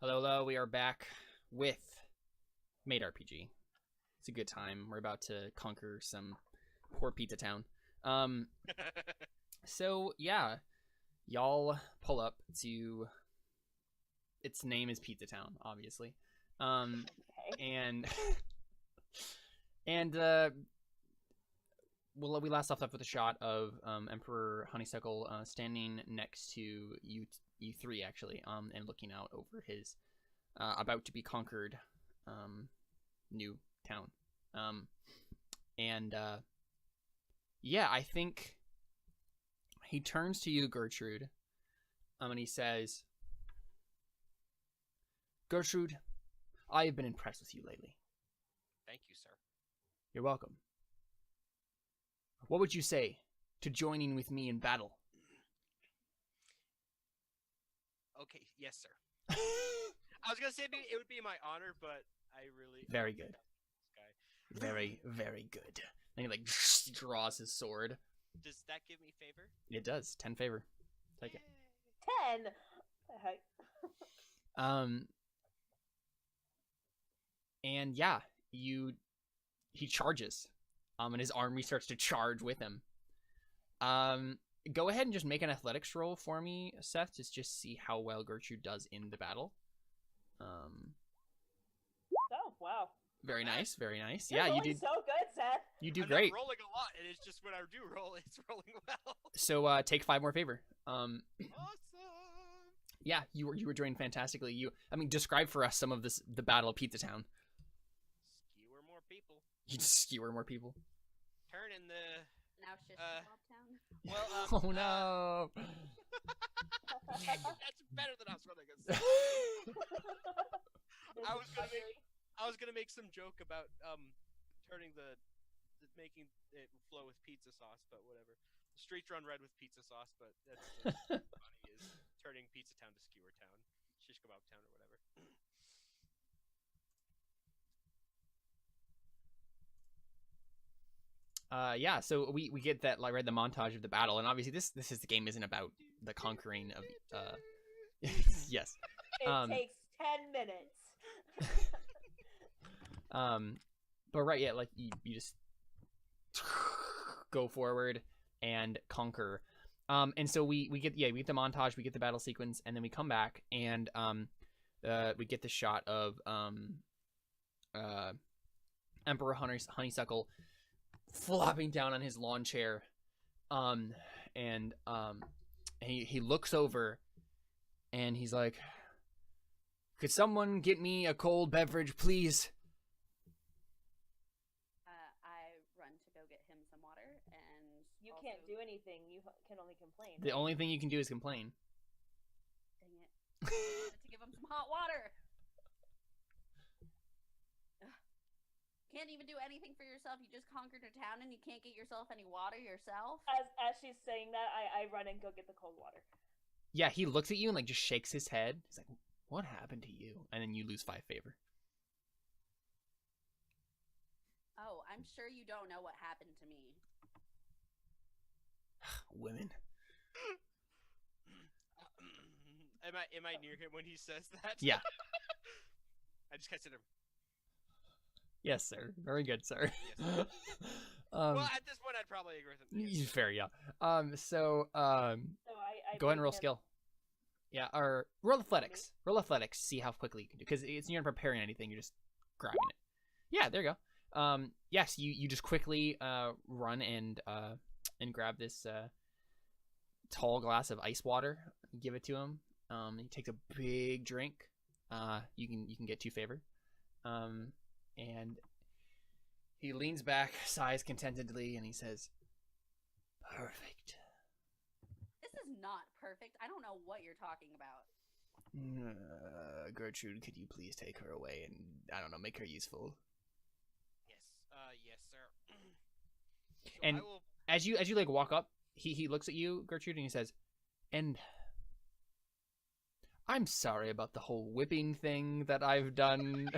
Hello, hello. We are back with Maid RPG. It's a good time. We're about to conquer some poor Pizzatown. Um, so yeah, y'all pull up to. Its name is Pizzatown, obviously. Okay. And well, we last left off with a shot of Emperor Honeysuckle standing next to you three actually, and looking out over his about to be conquered new town. And yeah, I think he turns to you, Gertrude, and he says, "Gertrude, I have been impressed with you lately." Thank you, sir. You're welcome. What would you say to joining with me in battle? Okay, yes, sir. I was gonna say it would be my honor, but I really Very good. This guy. Very, very good. And he like draws his sword. Does that give me favor? It does. 10 favor. Take it. 10. Heck. And yeah, he charges. And his army starts to charge with him. Go ahead and just make an athletics roll for me, Seth, to just see how well Gertrude does in the battle. Oh, wow. Very nice, very nice. You're Yeah, you rolling did. so good, Seth. You do I'm great. not rolling a lot, and it's just when I do roll, it's rolling well. So take 5 more favor. Awesome. Yeah, you were doing fantastically. I mean, describe for us some of the battle of Pizzatown. Skewer more people. You just skewer more people. Turn in the. Now it's just Bobtown. Well, Oh no! That's better than I was gonna say. I was gonna make some joke about turning making it flow with pizza sauce, but whatever. The streets run red with pizza sauce, but that's funny is turning Pizzatown to Skewer Town, Shish Kebab Town, or whatever. Yeah, so we get that, like, read the montage of the battle, and obviously this is the game isn't about the conquering of yes. It takes 10 minutes. But right, yeah, like you just go forward and conquer. And so we get the montage, we get the battle sequence, and then we come back and we get the shot of Emperor Honeysuckle flopping down on his lawn chair, and he looks over and he's like, "Could someone get me a cold beverage, please?" I run to go get him some water, and You also... can't do anything. You can only complain. The only thing you can do is complain. Dang it! I wanted to give him some hot water. Can't even do anything for yourself. You just conquered a town and you can't get yourself any water yourself. As she's saying that, I run and go get the cold water. Yeah, he looks at you and like just shakes his head. He's like, "What happened to you?" And then you lose 5 favor. Oh, I'm sure you don't know what happened to me. Women. Am I near him when he says that? Yeah. I just consider him. Yes, sir. Very good, sir. Yes. Well, at this point, I'd probably agree with him. He's fair, yeah. So So I go ahead and roll him. skill. Yeah, or roll athletics. Roll athletics. See how quickly you can do, because you're not preparing anything. You're just grabbing it. Yeah, there you go. Yes, you just quickly run and grab this tall glass of ice water. Give it to him. He takes a big drink. You can get 2 favor. And he leans back, sighs contentedly, and he says, "Perfect." This is not perfect. I don't know what you're talking about. Gertrude, could you please take her away and, I don't know, make her useful? Yes, sir. So And I will... as you like walk up, he looks at you, Gertrude, and he says, "And I'm sorry about the whole whipping thing that I've done."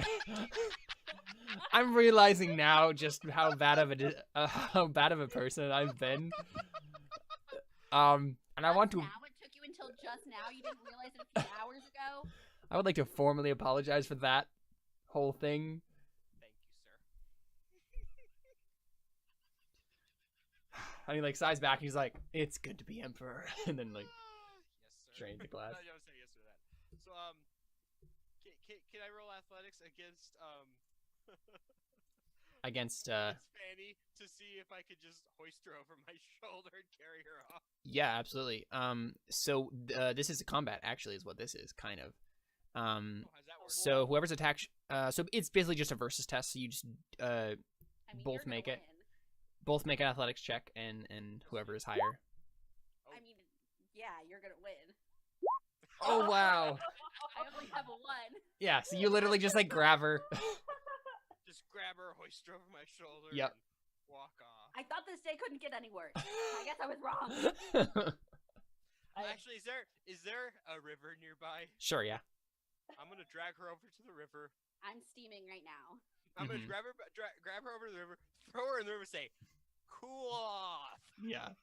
I'm realizing now just how bad of a person I've been. And I want to. Now it took you until just now. You didn't realize it a few hours ago. I would like to formally apologize for that whole thing. Thank you, sir. I mean, like, sighs back. He's like, "It's good to be emperor," and then like Yes, sir. train to class. No, I was saying yes to that. So, can I roll athletics against Against against Fanny to see if I could just hoist her over my shoulder and carry her off? Yeah, absolutely. So this is a combat. Actually, is what this is kind of. Oh, how's that work? So whoever's attack, so it's basically just a versus test. So you just I mean, both you're gonna make it. win. both make an athletics check, and whoever is higher. I mean, yeah, you're gonna win. Oh wow! I only have a 1. Yeah, so you literally just like grab her. Just grab her, hoist her over my shoulder, Yep. and walk off. I thought this day couldn't get any worse. I guess I was wrong. Actually, is there a river nearby? Sure, yeah. I'm gonna drag her over to the river. I'm steaming right now. I'm gonna Mhm. grab her over to the river, throw her in the river, say, "Cool off." Yeah.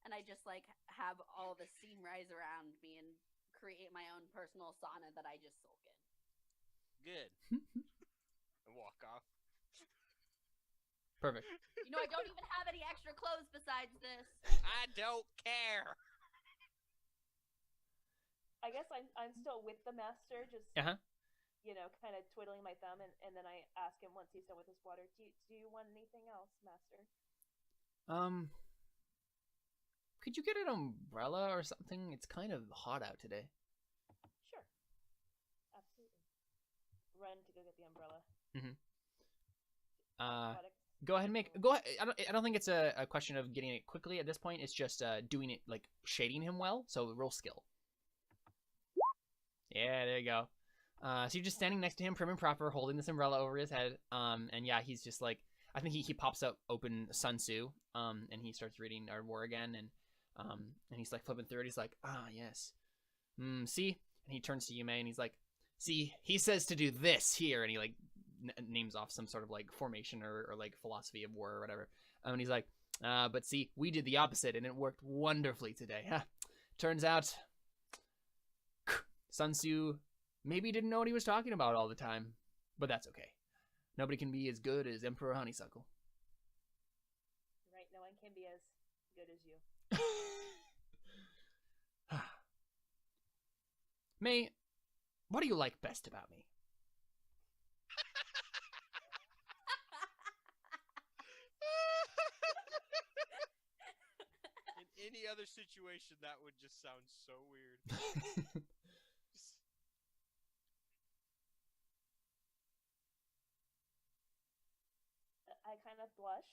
And I just like have all the steam rise around me and create my own personal sauna that I just soak in. Good. And walk off. Perfect. You know, I don't even have any extra clothes besides this. I don't care. I guess I'm still with the master, just Uh-huh. you know, kind of twiddling my thumb, and then I ask him once he's done with his water, do you want anything else, master? Could you get an umbrella or something? It's kind of hot out today. Sure, absolutely. Run to go get the umbrella. Athletics. Go ahead and go ahead. I don't think it's a question of getting it quickly at this point. It's just doing it, like, shading him well. So roll skill. Yeah, there you go. So you're just standing next to him, prim and proper, holding this umbrella over his head. And yeah, he's just like, I think he pops up open Sun Tzu, and he starts reading Our War Again, and he's like flipping through it. He's like, yes. See? And he turns to Yume and he's like, see, he says to do this here, and he like names off some sort of like formation or like philosophy of war or whatever. And he's like, but see, we did the opposite, and it worked wonderfully today. Turns out, Sun Tzu maybe didn't know what he was talking about all the time, but that's okay. Nobody can be as good as Emperor Honeysuckle. Right, no one can be as good as you. May, what do you like best about me? In any other situation, that would just sound so weird. I kind of blush,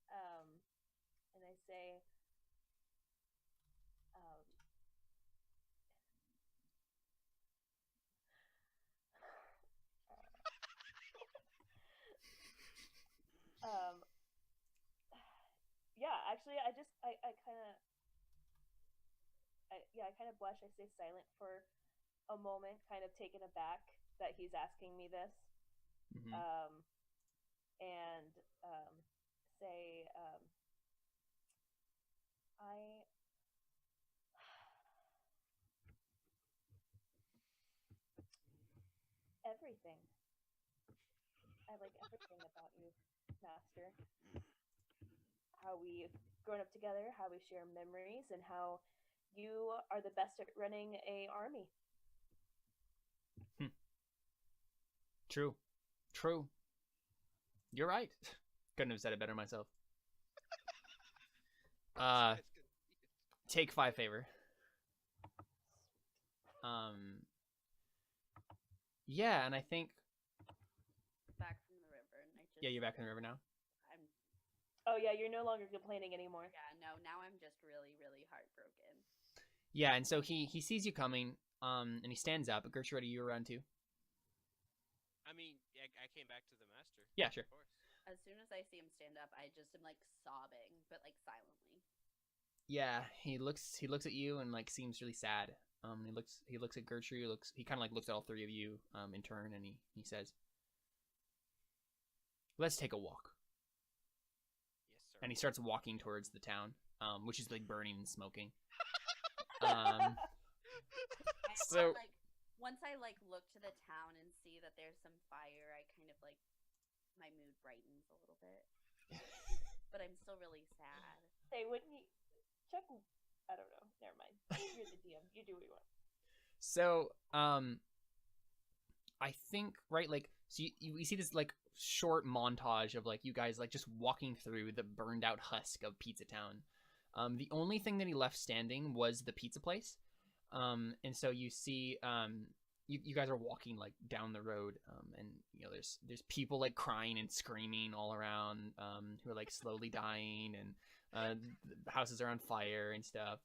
and I say, yeah, actually, I kind of blush. I stay silent for a moment, kind of taken aback that he's asking me this. Mm-hmm. And say, everything. I like everything about you, master. How we've grown up together, how we share memories, and how you are the best at running a army. True. You're right. Couldn't have said it better myself. Take 5 favor. Yeah, and I think Back from the river, and I just you're back in the river now. Oh yeah, you're no longer complaining anymore. Yeah, no, now I'm just really, really heartbroken. Yeah, and so he sees you coming, and he stands up. Gertrude, are you around too? I mean, I came back to the master. Yeah, sure. Of course. As soon as I see him stand up, I just am like sobbing, but like silently. Yeah, he looks at you and like seems really sad. He looks at Gertrude. He kind of like looks at all 3 of you in turn, and he says, "Let's take a walk." Yes, sir. And he starts walking towards the town, which is like burning and smoking. I So- want, like once I like look to the town and see that there's some fire, I kind of like my mood brightens a little bit. But I'm still really sad. Hey, wouldn't you check? I don't know. Never mind. You're the DM. You do what you want. So, I think, right, like, so you see this, like, short montage of, like, you guys, like, just walking through the burned out husk of Pizzatown. The only thing that he left standing was the pizza place. And so you see, you guys are walking, like, down the road, and, you know, there's people, like, crying and screaming all around, who are, like, slowly dying, and, the houses are on fire and stuff.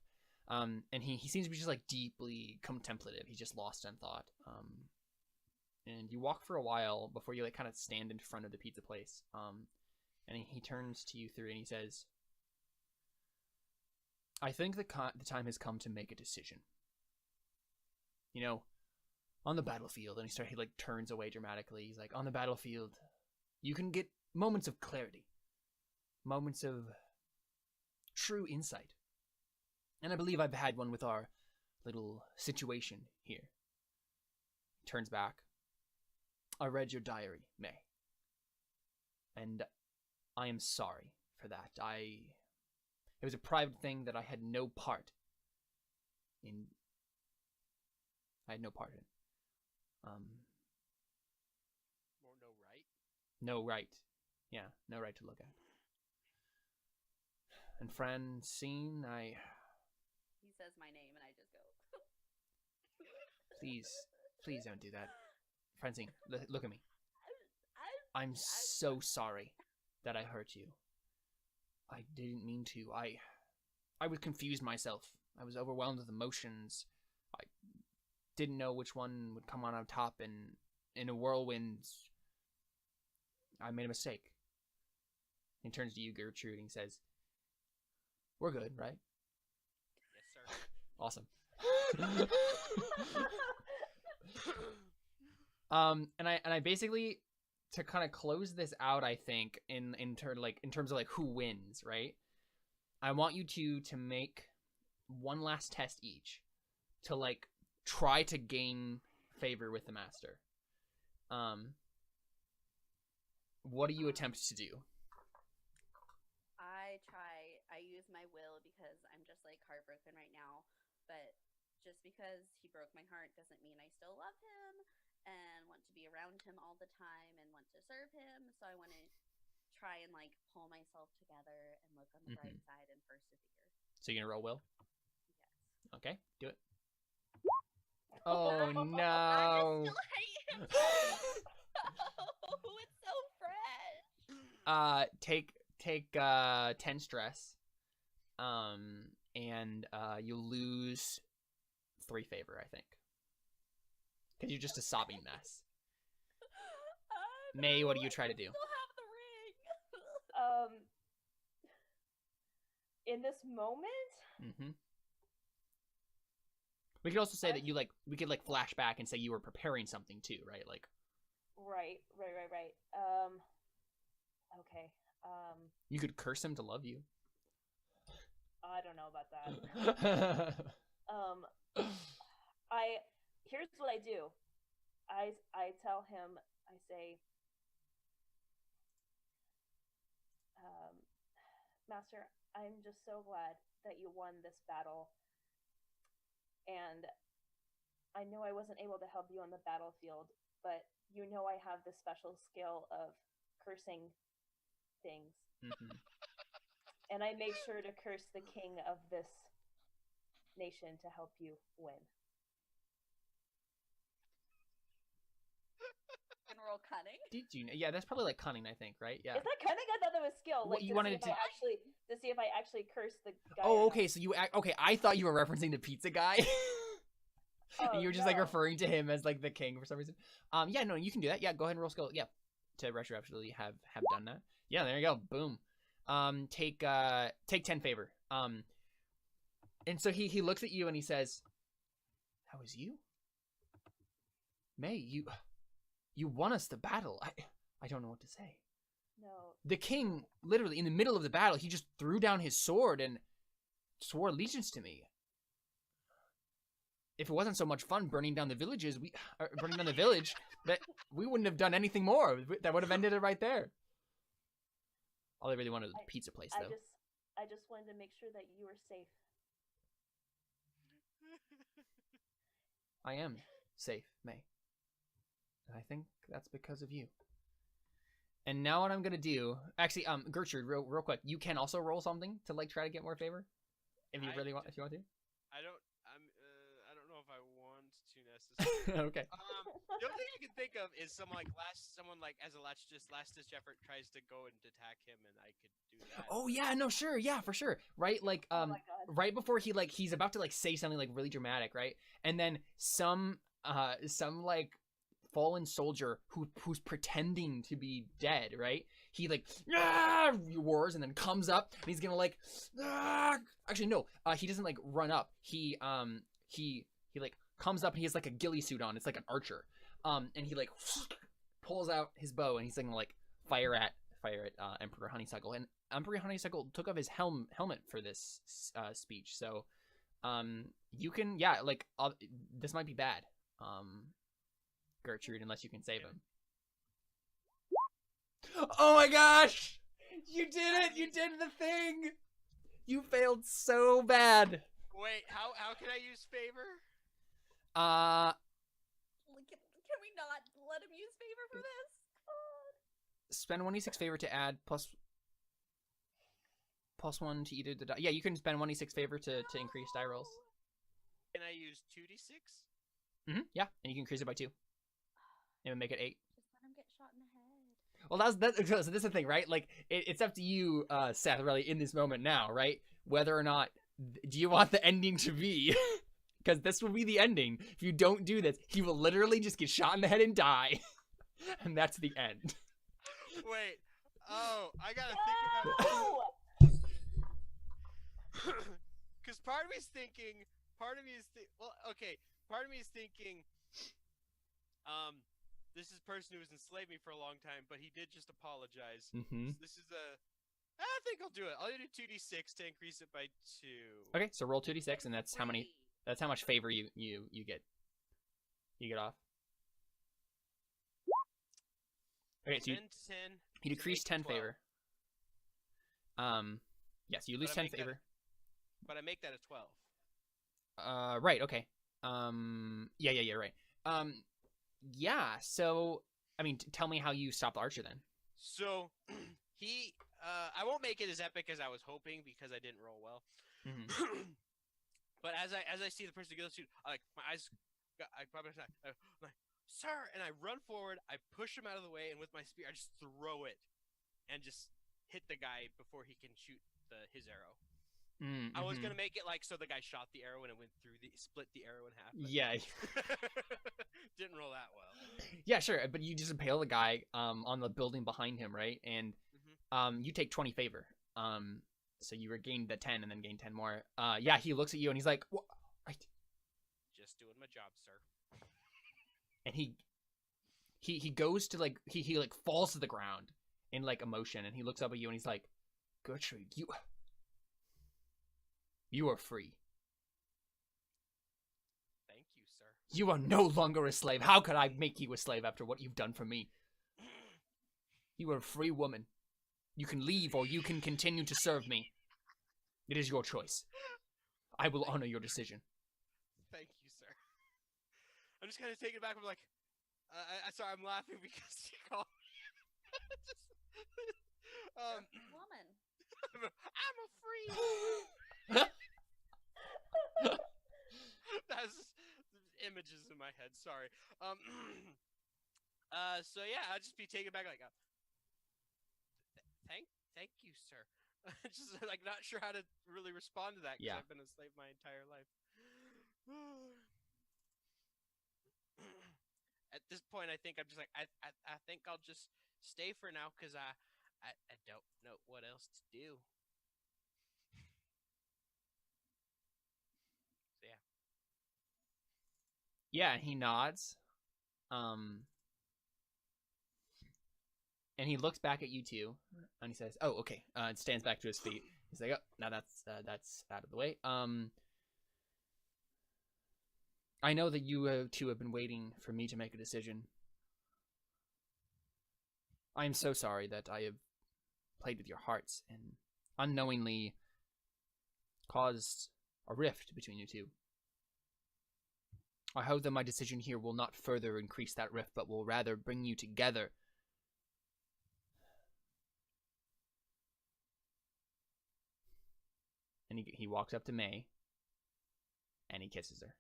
And he seems to be just, like, deeply contemplative. He's just lost in thought. And you walk for a while before you, like, kind of stand in front of the pizza place. And he turns to you through and he says, I think the time has come to make a decision. You know, on the battlefield, and he like turns away dramatically. He's like, on the battlefield, you can get moments of clarity, moments of true insight. And I believe I've had one with our little situation here. He turns back. I read your diary, May. And I am sorry for that. It was a private thing that I had no part in. I had no part in. Or no right? No right. Yeah, no right to look at. And Francine, He says my name and I just go. please don't do that. Francine, look at me. I'm so sorry that I hurt you. I didn't mean to. I was confused myself. I was overwhelmed with emotions. I didn't know which one would come on top, and in a whirlwind, I made a mistake. He turns to you, Gertrude, and he says, we're good, right? Yes, sir. Awesome. And I basically, to kind of close this out, I think in terms of like who wins, right? I want you to make one last test each to like try to gain favor with the master. What do you attempt to do? I use my will because I'm just like heartbroken right now, but just because he broke my heart doesn't mean I still love him and want to be around him all the time and want to serve him. So I want to try and like pull myself together and look on the bright side and persevere. So you're gonna roll will? Yes. Okay, do it. Oh no! I still hate him. Oh, it's so fresh. Take 10 stress. And you lose 3 favor, I think. Because you're just a sobbing mess. May, what do you try to do? I still have the ring. In this moment, We could also say that we could like flash back and say you were preparing something too, right? Like. Right. Okay. You could curse him to love you. I don't know about that. Here's what I do. I tell him, I say, Master, I'm just so glad that you won this battle. And I know I wasn't able to help you on the battlefield, but you know I have this special skill of cursing things. And I made sure to curse the king of this nation to help you win. And roll cunning. Did you know? Yeah, that's probably like cunning, I think, right? Yeah. Is that cunning? I thought that was skill. What, Like you to wanted see if I actually curse the guy. Oh, okay. So okay. I thought you were referencing the pizza guy. And you were just like referring to him as like the king for some reason. Yeah, no, you can do that. Yeah, go ahead and roll skill. Yeah, to retroactively have done that. Yeah, there you go. Boom. Take 10 favor. And so he looks at you and he says, "How is you? May, you won us the battle. I don't know what to say." No. The king, literally in the middle of the battle, he just threw down his sword and swore allegiance to me. if it wasn't so much fun burning down the villages, burning down the village, that we wouldn't have done anything more. That would have ended it right there. All I really wanted was a pizza place, though. I just wanted to make sure that you were safe. I am safe, May. And I think that's because of you. And now what I'm gonna do, actually, Gertrude, real quick, you can also roll something to like try to get more favor, if you really want, if you want to. I don't know if I want to necessarily. Okay. The only thing I can think of is someone as a last ditch effort tries to go and attack him, and I could do that. Oh yeah, no, sure, yeah, for sure, right? Like, Oh my God. right before he's about to like say something like really dramatic, right? And then some like fallen soldier who's pretending to be dead, right? He like roars and then comes up and he's gonna like actually no, he doesn't like run up. He like comes up and he has like a ghillie suit on. It's like an archer. And he like pulls out his bow and he's gonna like fire at Emperor Honeysuckle. And Emperor Honeysuckle took off his helmet for this speech. So you can this might be bad. Gertrude, unless you can save him. Oh my gosh! You did it! You did the thing! You failed so bad. Wait, how can I use favor? Can we not let him use favor for this? Spend 1d6 favor to add plus 1 to either the die. Yeah, you can spend 1d6 favor to increase die rolls. Can I use 2d6? Yeah, and you can increase it by 2. And make it 8. Just let him get shot in the head. Well, so this is the thing, right? Like, it's up to you, Seth, really, in this moment now, right? Whether or not, do you want the ending to be? Because this will be the ending. If you don't do this, he will literally just get shot in the head and die. And that's the end. Wait. Oh, I gotta think about No! Because part of me is thinking, part of me is thinking, this is a person who has enslaved me for a long time, but he did just apologize. Mm-hmm. So this is I think I'll do it. I'll do 2d6 to increase it by 2. Okay, so roll 2d6, and that's how much favor you get. You get off. Okay, so 10 to 10. you decrease 10 favor. Yes, you lose 10 favor. But I make that a 12. Right, okay. Yeah, right. Yeah, so, I mean, tell me how you stop the archer then. So, I won't make it as epic as I was hoping because I didn't roll well. Mm-hmm. But as I see the person get the suit, my eyes, I'm like, sir, and I run forward, I push him out of the way, and with my spear, I just throw it, and just hit the guy before he can shoot his arrow. Mm-hmm. I was gonna make it like so the guy shot the arrow and it went through split the arrow in half. Yeah. Didn't roll that well. Yeah, sure, but you just impale the guy on the building behind him, right? And you take 20 favor. So you regain the 10 and then gain 10 more. Yeah, he looks at you and he's like, "What? Right. Just doing my job, sir." And he goes to like he like falls to the ground in like emotion, and he looks up at you and he's like, "Gertrude, you are free. Thank you, sir. You are no longer a slave. How could I make you a slave after what you've done for me? You are a free woman. You can leave or you can continue to serve me. It is your choice. I will honor your decision." Thank you, sir. I'm just kind of taken aback. I'm like, sorry, I'm laughing because you called me. Woman. I'm a free. That's images in my head. Sorry. So yeah, I'll just be taken back like, thank you, sir. Just like not sure how to really respond to that because I've been a slave my entire life. At this point, I think I'm just like I think I'll just stay for now because I don't know what else to do. So yeah. Yeah, he nods. And he looks back at you two, and he says, "Oh, okay." And stands back to his feet. He's like, "Oh, now that's out of the way." I know that you two have been waiting for me to make a decision. I am so sorry that I have played with your hearts and unknowingly caused a rift between you two. I hope that my decision here will not further increase that rift, but will rather bring you together. And he walks up to May, and he kisses her.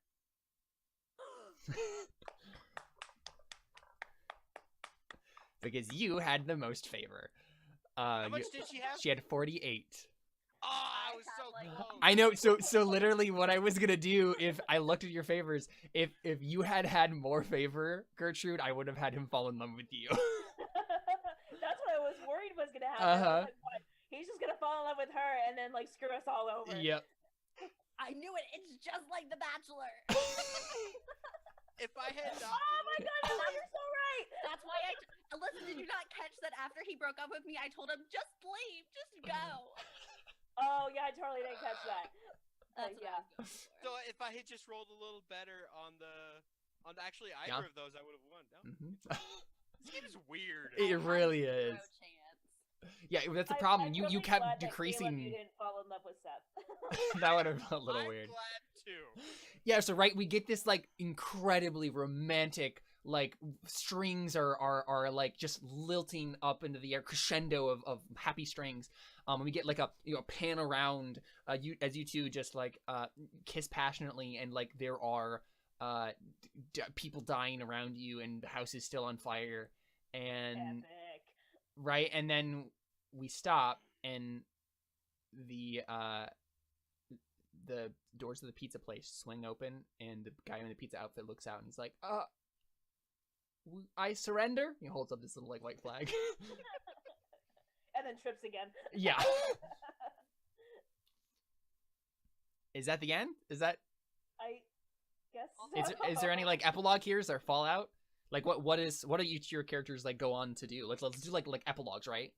Because you had the most favor. How much did she have? She had 48. Oh, I was so like, close. I know. So literally, what I was gonna do if I looked at your favors, if you had more favor, Gertrude, I would have had him fall in love with you. That's what I was worried was gonna happen. I was like, what? He's just gonna fall in love with her and then like screw us all over. Yep. I knew it. It's just like The Bachelor. If I had not. Oh my god, you're so right. That's why listen, did you not catch that after he broke up with me, I told him, just leave, just go. Oh yeah, I totally didn't catch that. That's what yeah. I was going for. So if I had just rolled a little better on actually either of those, I would have won. No? Mm-hmm. This game is weird. It I had really zero is. chance. Yeah, that's the problem. I'm You really kept glad that decreasing. Caleb, you didn't fall in love with Seth. That would have been a little I'm weird. glad too. Yeah, so right, we get this like incredibly romantic, like strings are like just lilting up into the air, crescendo of happy strings. And we get like a pan around as you two just like kiss passionately, and like there are people dying around you, and the house is still on fire, and Epic. right, and then we stop, and the doors of the pizza place swing open, and the guy in the pizza outfit looks out, and he's like, I surrender. He holds up this little like white flag. And then trips again. Yeah. Is that the end? Is that? I guess. Is there any like epilogue here? Is there fallout? Like what do each of your characters like go on to do? Let's do like epilogues, right?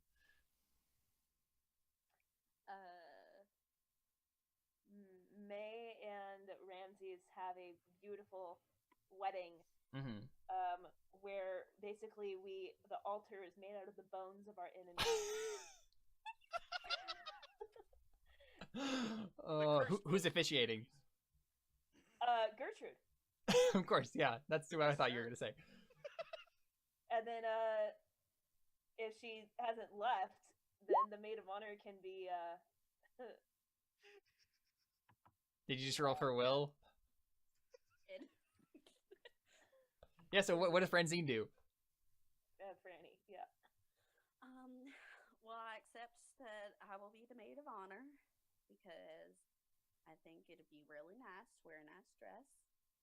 May and Ramses have a beautiful wedding. Mm-hmm. Where basically the altar is made out of the bones of our enemies. Who's officiating? Gertrude. Of course, yeah. That's what I thought you were gonna say. And then if she hasn't left, then the maid of honor can be Did you just roll for will? Did. Yeah, so what does Francine do? Franny, yeah. Well, I accept that I will be the maid of honor because I think it'd be really nice to wear a nice dress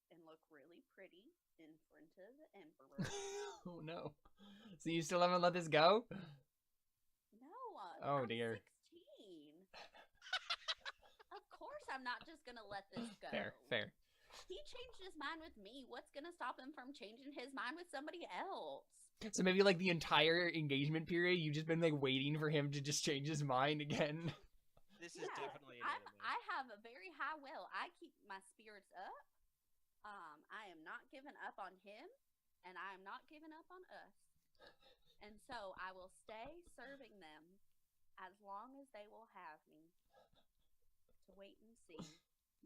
and look really pretty in front of the emperor. Oh no. So you still haven't let this go? No. Oh, I'm dear. 16. Of course I'm not just gonna let this go. Fair. He changed his mind with me. What's gonna stop him from changing his mind with somebody else? So maybe like the entire engagement period, you've just been like waiting for him to just change his mind again. This is definitely an anime. I have a very high will. I keep my spirits up. I am not giving up on him, and I am not giving up on us. And so I will stay serving them as long as they will have me to wait and see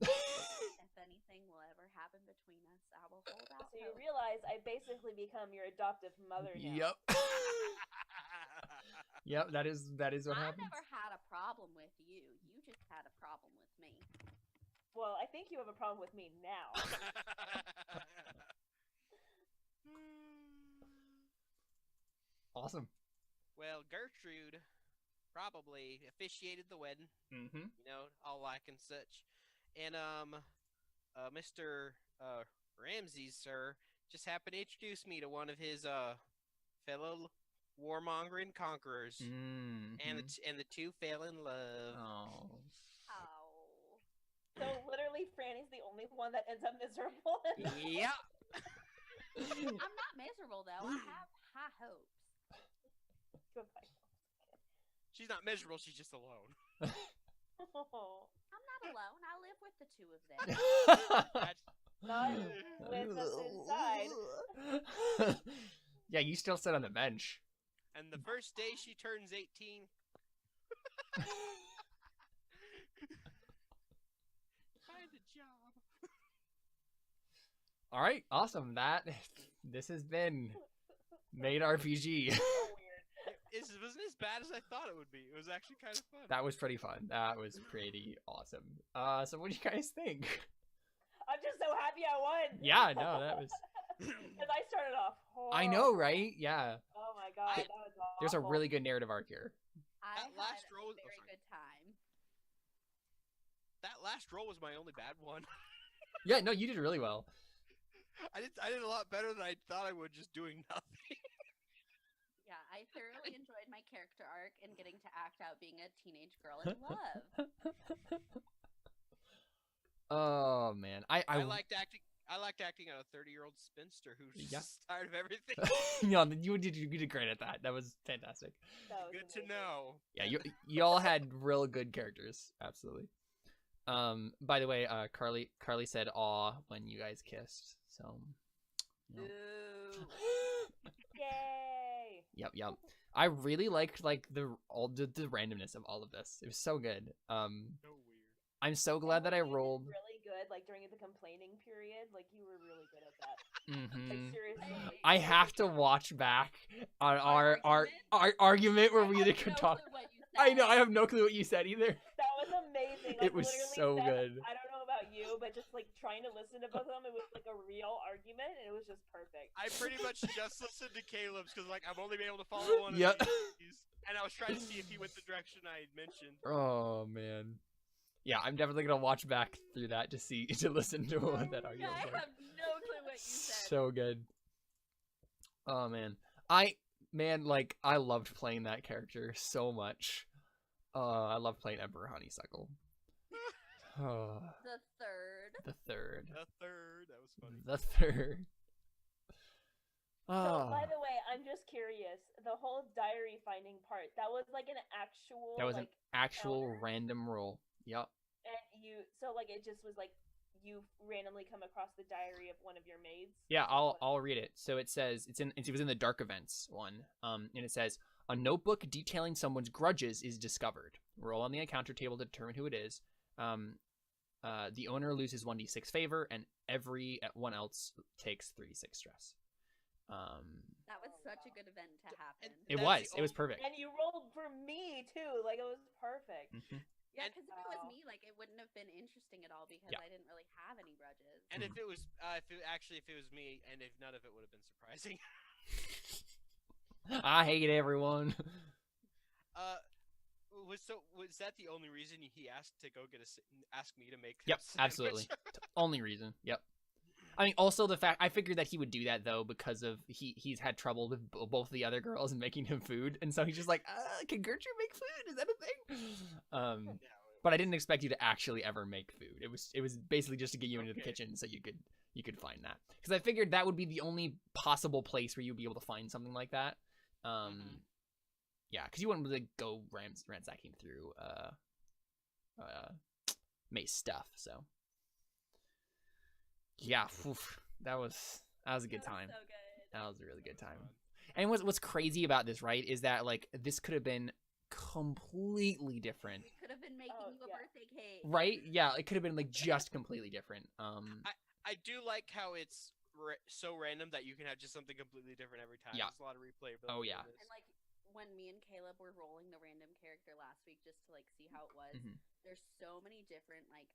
if anything will ever happen between us. I will hold out. So you realize I basically become your adoptive mother now. Yep. Yep, that is what I happens. never had a problem with you. You just had a problem with me. Well, I think you have a problem with me now. Awesome. Well, Gertrude probably officiated the wedding. Mm-hmm. You know, all like and such. And Mr. Ramses, sir, just happened to introduce me to one of his fellow warmongering conquerors, Mm-hmm. and the two fell in love. Oh. Oh. So literally, Franny's the only one that ends up miserable. Yep. I'm not miserable though. I have high hopes. Goodbye. She's not miserable. She's just alone. Oh. I'm not alone. I live with the two of them. Not that's inside. Yeah, you still sit on the bench. And the first day she turns 18. Find a job. All right, awesome. This has been Maid RPG. It wasn't as bad as I thought it would be. It was actually kind of fun. That was pretty fun. That was pretty awesome. So what do you guys think? I'm just so happy I won. Yeah, no, that was. Because I started off horrible. I know, right? Yeah. Oh my god, that was awful. There's a really good narrative arc here. I That last had roll- a oh, very sorry. good time. That last roll was my only bad one. Yeah, no, you did really well. I did a lot better than I thought I would, just doing nothing. Yeah, I thoroughly enjoyed my character arc and getting to act out being a teenage girl in love. Oh man, I liked acting. I liked acting out a 30-year-old spinster who's Yeah. just tired of everything. yeah, you did great at that. That was fantastic. That was Good to amazing. know. Yeah, you all had real good characters. Absolutely. By the way, Carly said "aw" when you guys kissed. So. you know. Ooh. Yay! Yep. I really liked like the randomness of all of this. It was so good. So weird. I'm so glad that I You did rolled. really good, like during the complaining period. Like you were really good at that. Mhm. Like seriously. I have to watch back on our argument? argument where I we have could no talk. clue what you I know. said. I have no clue what you said either. That was amazing. It was literally so that- good. I don't know about you, but just like trying to listen to both of them, it was like a real argument, and it was just perfect. I pretty much just listened to Caleb's because like I've only been able to follow one Yep. of these, and I was trying to see if he went the direction I had mentioned. Oh man. Yeah, I'm definitely gonna watch back through that to listen to what that Yeah, argument I was. Like. have no clue what you said. So good. Oh man, like I loved playing that character so much. I loved playing Emperor Honeysuckle. Oh, The third. the third. The third, that was funny. The third. So, Oh, by the way, I'm just curious. The whole diary finding part, that was like an actual. that was an like, actual encounter? random roll. Yep. And so like it just was like you randomly come across the diary of one of your maids. Yeah, Is that what- I'll read it. So it says it was in the dark events one. And it says a notebook detailing someone's grudges is discovered. Roll on the encounter table to determine who it is. The owner loses 1d6 favor, and everyone else takes 3d6 stress. That was such a good event to happen. It That's the was only- perfect. And you rolled for me too. Like it was perfect. Mhm. Yeah, And- because if it was Wow. me, like it wouldn't have been interesting at all because Yeah. I didn't really have any grudges. And if it was, if it was me, and if none of it would have been surprising. I hate everyone. Was that the only reason he asked to go ask me to make? Yep, a sandwich? absolutely. Only reason. Yep. I mean, also the fact I figured that he would do that though because of he's had trouble with both the other girls and making him food, and so he's just like, can Gertrude make food? Is that a thing? But I didn't expect you to actually ever make food. It was basically just to get you into the Okay. kitchen so you could find that, because I figured that would be the only possible place where you'd be able to find something like that. Yeah, because you wouldn't really go ransacking through May's stuff. So yeah, that was a good time. So good. That was a really good time. And what's crazy about this, right, is that like this could have been completely different, We could have been making you a yeah. birthday cake. right? Yeah, it could have been like just completely different. I do like how it's so random that you can have just something completely different every time. Yeah. There's a lot of replayability. Oh, yeah. in this. And like when me and Caleb were rolling the random character last week just to like see how it was, Mhm. there's so many different like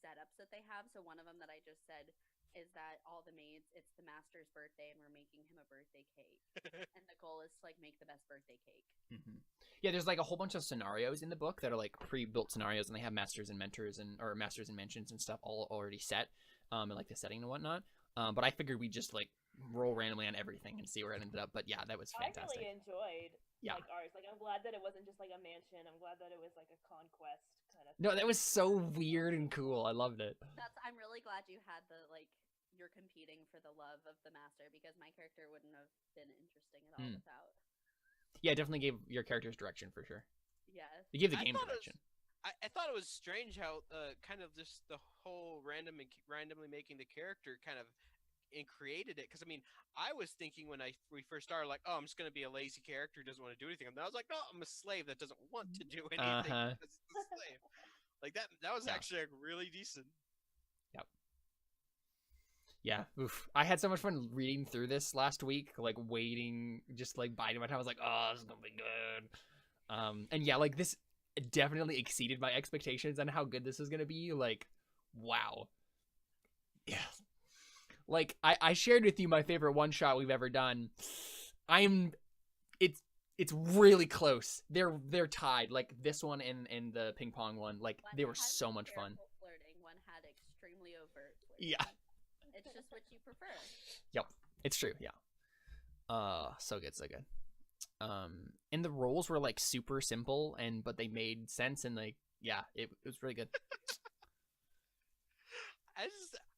setups that they have. So one of them that I just said is that all the maids, it's the master's birthday and we're making him a birthday cake. And the goal is to like make the best birthday cake. Yeah, there's like a whole bunch of scenarios in the book that are like pre-built scenarios, and they have masters and mentors or masters and mentions and stuff all already set, and like the setting and whatnot. But I figured we'd just like roll randomly on everything and see where it ended up. But yeah, that was fantastic. I really enjoyed Yeah. like ours. Like I'm glad that it wasn't just like a mansion. I'm glad that it was like a conquest kind of. No, that was so weird and cool. I loved it. I'm really glad you had the like you're competing for the love of the master because my character wouldn't have been interesting at all without. Yeah, it definitely gave your characters direction for sure. Yes. It gave the I game thought it was- direction. I thought it was strange how kind of just the whole randomly making the character kind of and created it, because I mean, I was thinking when we first started, like, oh, I'm just gonna be a lazy character who doesn't want to do anything. And I was like, no, I'm a slave that doesn't want to do anything because it's a slave. Like that was actually like, really decent. Yep. Yeah. Oof. I had so much fun reading through this last week, like waiting, just like biding my time. I was like, oh, this is gonna be good. And yeah, like this definitely exceeded my expectations on how good this is gonna be. Like, wow. Yeah. Like I shared with you my favorite one shot we've ever done. It's really close. They're tied. Like this one and the ping pong one. Like One they were had so much fun. flirting. One had extremely overt flirting. Yeah. It's just what you prefer. Yep. It's true. Yeah. So good, so good. And the roles were like super simple but they made sense and like yeah, it was really good.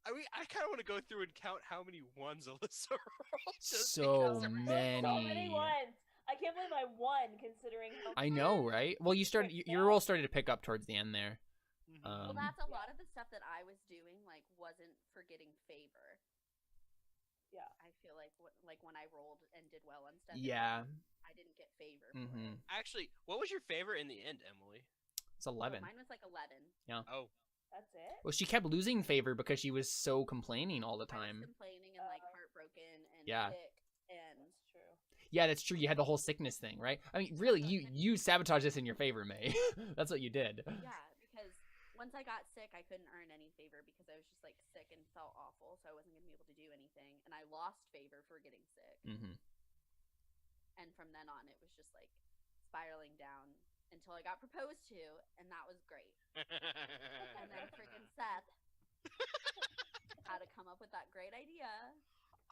I kind of want to go through and count how many ones Alyssa rolled. So many. So many ones. I can't believe I won, considering how. I know, right? Well, your role started to pick up towards the end there. Well, that's a lot of the stuff that I was doing. Like, wasn't for getting favor. Yeah. I feel like when I rolled and did well on stuff. Yeah. I didn't get favor. For it. Actually, what was your favorite in the end, Emily? It's 11. Mine was like 11. Yeah. Oh. That's it? Well, she kept losing favor because she was so complaining all the time. I was complaining and like heartbroken and Yeah. sick and. That's true. Yeah, that's true. You had the whole sickness thing, right? I mean, really, you sabotaged this in your favor, May. That's what you did. Yeah, because once I got sick, I couldn't earn any favor because I was just like sick and felt awful, so I wasn't gonna be able to do anything, and I lost favor for getting sick. And from then on, it was just like spiraling down until I got proposed to, and that was great. And then freaking Seth had to come up with that great idea.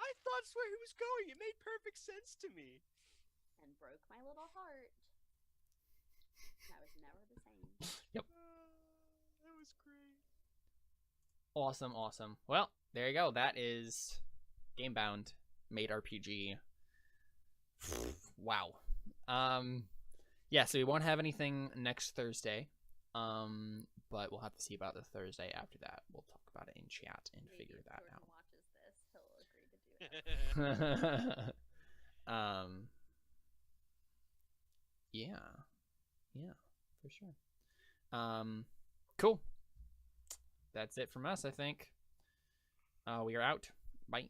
I thought that's where he was going. It made perfect sense to me. And broke my little heart. That was never the same. Yep. That was great. Awesome. Well, there you go. That is Gamebound, Maid RPG. Wow. Yeah, so we won't have anything next Thursday. But we'll have to see about the Thursday after that. We'll talk about it in chat and Maybe figure if that Jordan out. watches this, he'll agree to do it. Yeah, for sure. Cool. That's it from us, I think. We are out. Bye.